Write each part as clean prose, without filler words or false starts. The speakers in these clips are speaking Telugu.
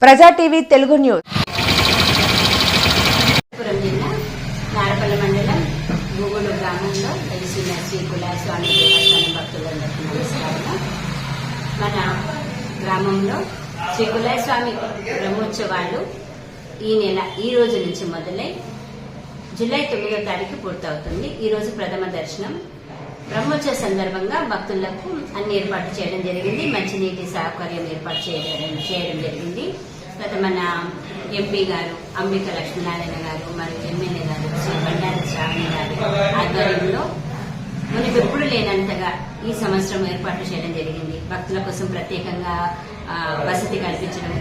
ప్రజా టీవీ తెలుగు న్యూస్. జిల్లా నారపల్లి మండలం గూగూడు గ్రామంలో వెలిసిన శ్రీ కులాయ స్వామి దేవస్థానం భక్తులందరికీ నమస్కారం. మన గ్రామంలో శ్రీ కులాయ స్వామి బ్రహ్మోత్సవాలు ఈ రోజు నుంచి మొదలై జూలై 9వ తారీఖు పూర్తవుతుంది. ఈ రోజు ప్రథమ దర్శనం. బ్రహ్మోత్సవ సందర్భంగా భక్తులకు అన్ని ఏర్పాట్లు చేయడం జరిగింది. మంచినీటి సౌకర్యం ఏర్పాటు చేయడం జరిగింది. గత మన ఎంపీ గారు అంబిక లక్ష్మీనారాయణ గారు మరియు ఎమ్మెల్యే గారు శ్రీ బండారు శ్రావణి గారు ఆధ్వర్యంలో మునిపెప్పుడు లేనంతగా ఈ సంవత్సరం ఏర్పాట్లు చేయడం జరిగింది. భక్తుల కోసం ప్రత్యేకంగా వసతి కల్పించడం,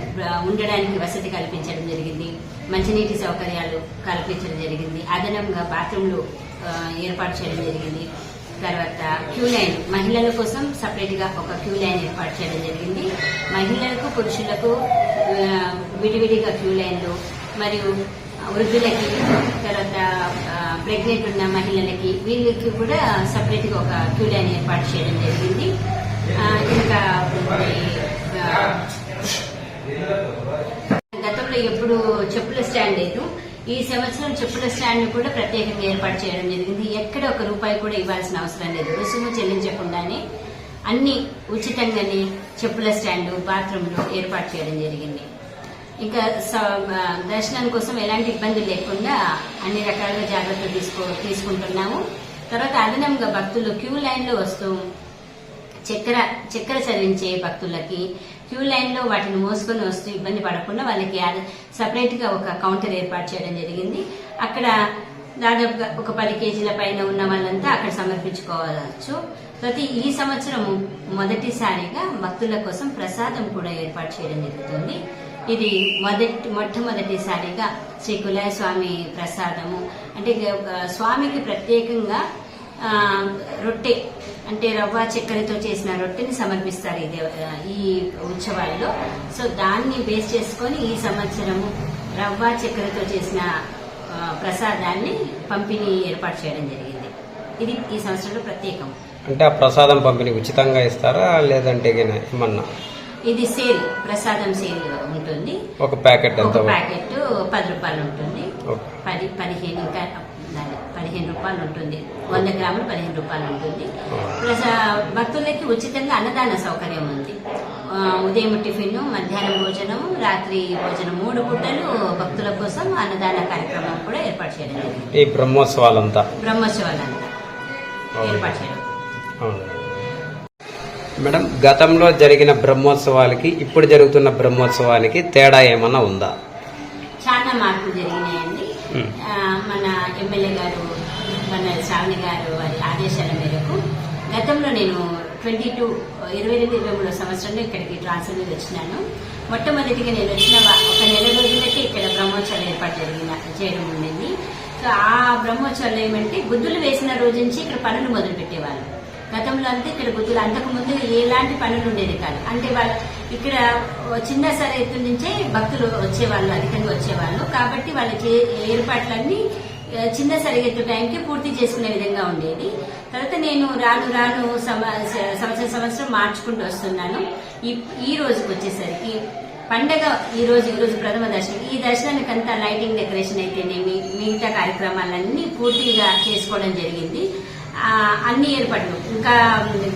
ఉండడానికి వసతి కల్పించడం జరిగింది. మంచినీటి సౌకర్యాలు కల్పించడం జరిగింది. అదనంగా బాత్రూంలు ఏర్పాటు చేయడం జరిగింది. తర్వాత క్యూ లైన్, మహిళల కోసం సపరేట్ గా ఒక క్యూ లైన్ ఏర్పాటు చేయడం జరిగింది. మహిళలకు పురుషులకు విడివిడిగా క్యూ లైన్లు, మరియు వృద్ధులకి, తర్వాత ప్రెగ్నెంట్ ఉన్న మహిళలకి, వీళ్ళకి కూడా సపరేట్ గా ఒక క్యూ లైన్ ఏర్పాటు చేయడం జరిగింది. ఇంకా గతంలో ఎప్పుడు చెప్పుల స్టాండ్ లేదు. ఈ సంవత్సరం చెప్పుల స్టాండ్ కూడా ప్రత్యేకంగా ఏర్పాటు చేయడం జరిగింది. ఎక్కడ ఒక రూపాయి కూడా ఇవ్వాల్సిన అవసరం లేదు. రుసుము చెల్లించకుండానే అన్ని ఉచితంగానే చెప్పుల స్టాండ్, బాత్రూంలు ఏర్పాటు చేయడం జరిగింది. ఇంకా దర్శనం కోసం ఎలాంటి ఇబ్బందులు లేకుండా అన్ని రకాలుగా జాగ్రత్తలు తీసుకుంటున్నాము. తర్వాత అదనంగా భక్తులు క్యూ లైన్ లో వస్తూ చక్కెర చదివించే భక్తులకి క్యూ లైన్ లో వాటిని మోసుకొని వస్తూ ఇబ్బంది పడకుండా వాళ్ళకి సపరేట్ గా ఒక కౌంటర్ ఏర్పాటు చేయడం జరిగింది. అక్కడ దాదాపుగా ఒక 10 కేజీల పైన ఉన్న వాళ్ళంతా అక్కడ సమర్పించుకోవచ్చు. ప్రతి ఈ సంవత్సరం మొదటిసారిగా భక్తుల కోసం ప్రసాదం కూడా ఏర్పాటు చేయడం జరుగుతుంది. ఇది మొట్టమొదటిసారిగా శ్రీ కులాయ స్వామి ప్రసాదము అంటే స్వామికి ప్రత్యేకంగా రొట్టె అంటే రవ్వ చక్కెరతో చేసిన రొట్టెని సమర్పిస్తారు ఈ ఉత్సవాల్లో. సో దాన్ని బేస్ చేసుకొని ఈ సంవత్సరము రవ్వ చక్కెరతో చేసిన ప్రసాదాన్ని పంపిణీ ఏర్పాటు చేయడం జరిగింది. ఇది ఈ సంవత్సరంలో ప్రత్యేకం. అంటే ఆ ప్రసాదం పంపిణీ ఉచితంగా ఇస్తారా లేదంటే ఏమన్నా? ఇది సేల్, ప్రసాదం సేల్ ఉంటుంది. ఒక ప్యాకెట్ 10 రూపాయలు ఉంటుంది. 15 రూపాయలు ఉంటుంది. 100 గ్రాములు 15 రూపాయలు ఉంటుంది. ప్లస్ భక్తులకి ఉచితంగా అన్నదాన సౌకర్యం ఉంది. ఉదయం టిఫిన్, మధ్యాహ్నం భోజనం, రాత్రి భోజనం 3 పూటలు భక్తుల కోసం అన్నదాన కార్యక్రమం కూడా ఏర్పాటు చేయడం జరిగింది. ఈ బ్రహ్మోత్సవాలంతా ఏర్పాటు చేయడం. మేడం, గతంలో జరిగిన బ్రహ్మోత్సవాలకి ఇప్పుడు జరుగుతున్న బ్రహ్మోత్సవానికి తేడా ఏమన్నా ఉందా? చాలా మార్పులు జరిగినాయండి. మన ఎమ్మెల్యే గారు మన శ్రావణి గారు వారి ఆదేశాల మేరకు గతంలో నేను 22-23 సంవత్సరంలో ఇక్కడికి ట్రాన్స్ఫర్ వచ్చినాను. మొట్టమొదటిగా నేను వచ్చిన ఒక నెల రోజులకే ఇక్కడ బ్రహ్మోత్సవాలు ఏర్పాటు చేయడం ఉండింది. సో ఆ బ్రహ్మోత్సవాలు ఏమంటే గుద్దులు వేసిన రోజు నుంచి ఇక్కడ పనులు మొదలు పెట్టేవాళ్ళు. గతంలో అంతా ఇక్కడ గుద్దులు, అంతకు ముందు ఎలాంటి పనులు ఉండేది కాదు. అంటే ఇక్కడ చిన్న సరైతు నుంచే భక్తులు వచ్చేవాళ్ళు, అధికంగా వచ్చేవాళ్ళు. కాబట్టి వాళ్ళ ఏర్పాట్లన్నీ చిన్న సరిగెత్తు టైంకి పూర్తి చేసుకునే విధంగా ఉండేది. తర్వాత నేను రాను సంవత్సరం మార్చుకుంటూ వస్తున్నాను. ఈ రోజుకి వచ్చేసరికి పండగ ఈ రోజు ప్రథమ దర్శనం. ఈ దర్శనానికంతా లైటింగ్, డెకరేషన్ అయితేనేమి మిగతా కార్యక్రమాలన్నీ పూర్తిగా చేసుకోవడం జరిగింది. అన్ని ఏర్పాట్లు ఇంకా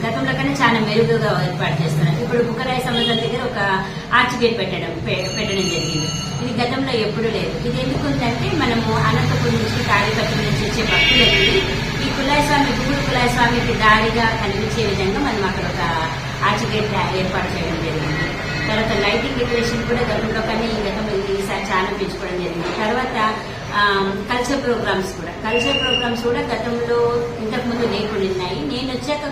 గతంలో కన్నా చాలా మెరుగుగా ఏర్పాటు చేస్తున్నారు. ఇప్పుడు బుక్కరాయ సముద్రం దగ్గర ఒక ఆర్చ్ గేట్ పెట్టడం జరిగింది. ఇది గతంలో ఎప్పుడూ లేదు. ఇది ఎందుకుందంటే మనము అనంతపురం నుంచి, తాడిపత్రి నుంచి వచ్చే భక్తులకి ఈ గుగూడు కులాయ స్వామికి దారిగా కనిపించే విధంగా మనం అక్కడ ఒక ఆర్చ్ గేట్ ఏర్పాటు చేయడం జరిగింది. తర్వాత లైటింగ్ డెకరేషన్ కూడా గతంలో కన్నా ఈసారి చాలా పెంచుకోవడం జరిగింది. తర్వాత కల్చర్ ప్రోగ్రామ్స్ కూడా గతంలో ఇంతకుముందు లేకున్నాయి. నేను వచ్చాక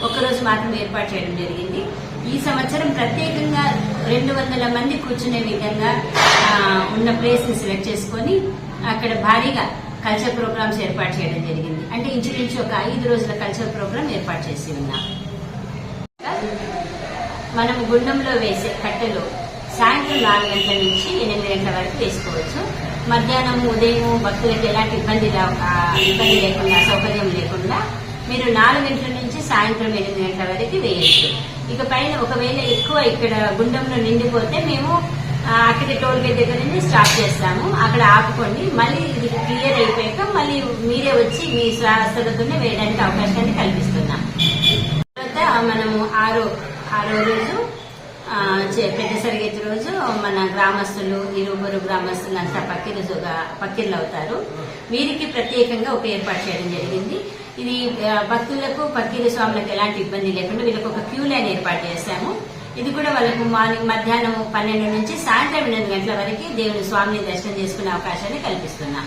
ఒక్కరోజు మాత్రం ఏర్పాటు చేయడం జరిగింది. ఈ సంవత్సరం ప్రత్యేకంగా 200 మంది కూర్చునే విధంగా ఉన్న ప్లేస్ ని సెలెక్ట్ చేసుకుని అక్కడ భారీగా కల్చర్ ప్రోగ్రామ్స్ ఏర్పాటు చేయడం జరిగింది. అంటే ఇంచుమించు ఒక 5 రోజుల కల్చర్ ప్రోగ్రామ్ ఏర్పాటు చేసి ఉన్నాం. మనం గుండంలో వేసే కట్టెలు సాయంత్రం 4 గంటల నుంచి 8 గంటల వరకు వేసుకోవచ్చు. మధ్యాహ్నం, ఉదయం భక్తులకు ఎలాంటి ఇబ్బంది లేకుండా, సౌకర్యం లేకుండా మీరు 4 గంటల నుంచి సాయంత్రం 8 గంటల వరకు వేయచ్చు. ఇక పైన ఒకవేళ ఎక్కువ ఇక్కడ గుండంలో నిండిపోతే మేము అక్కడి టోల్ గేట్ దగ్గర నుంచి స్టార్ట్ చేస్తాము. అక్కడ ఆపుకోండి. మళ్ళీ ఇది క్లియర్ అయిపోయాక మళ్ళీ మీరే వచ్చి మీ శ్వాసలతోనే వేయడానికి అవకాశాన్ని కల్పిస్తున్నాం. తర్వాత మనము ఆరో రోజు పెద్ద సరిగెత్తి రోజు మన గ్రామస్తులు ఇరువురు గ్రామస్తులు అంతా పక్కిర్లు అవుతారు. వీరికి ప్రత్యేకంగా ఒక ఏర్పాటు చేయడం జరిగింది. ఇది భక్తులకు పక్కిరి స్వాములకు ఎలాంటి ఇబ్బంది లేకుండా వీళ్ళకి ఒక క్యూ లైన్ ఏర్పాటు చేశాము. ఇది కూడా వాళ్ళకు మధ్యాహ్నం 12 నుంచి సాయంత్రం 8 గంటల వరకు దేవుని స్వామిని దర్శనం చేసుకునే అవకాశాన్ని కల్పిస్తున్నాం.